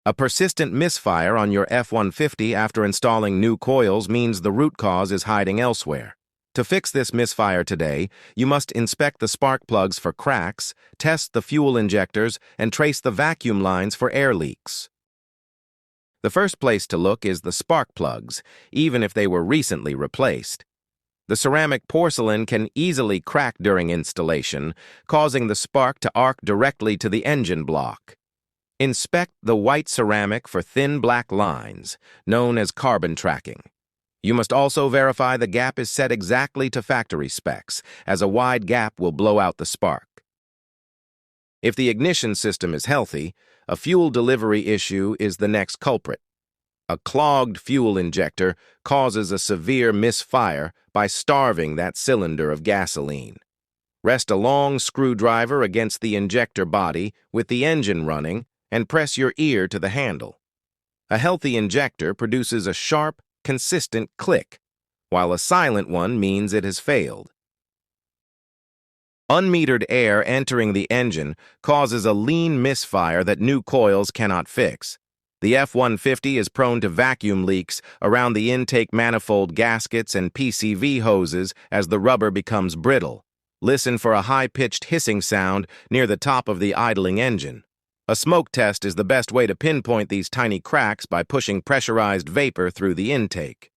A persistent misfire on your F-150 after installing new coils means the root cause is hiding elsewhere. To fix this misfire today, you must inspect the spark plugs for cracks, test the fuel injectors, and trace the vacuum lines for air leaks. The first place to look is the spark plugs, even if they were recently replaced. The ceramic porcelain can easily crack during installation, causing the spark to arc directly to the engine block. Inspect the white ceramic for thin black lines, known as carbon tracking. You must also verify the gap is set exactly to factory specs, as a wide gap will blow out the spark. If the ignition system is healthy, a fuel delivery issue is the next culprit. A clogged fuel injector causes a severe misfire by starving that cylinder of gasoline. Rest a long screwdriver against the injector body with the engine running and press your ear to the handle. A healthy injector produces a sharp, consistent click, while a silent one means it has failed. Unmetered air entering the engine causes a lean misfire that new coils cannot fix. The F-150 is prone to vacuum leaks around the intake manifold gaskets and PCV hoses as the rubber becomes brittle. Listen for a high-pitched hissing sound near the top of the idling engine. A smoke test is the best way to pinpoint these tiny cracks by pushing pressurized vapor through the intake.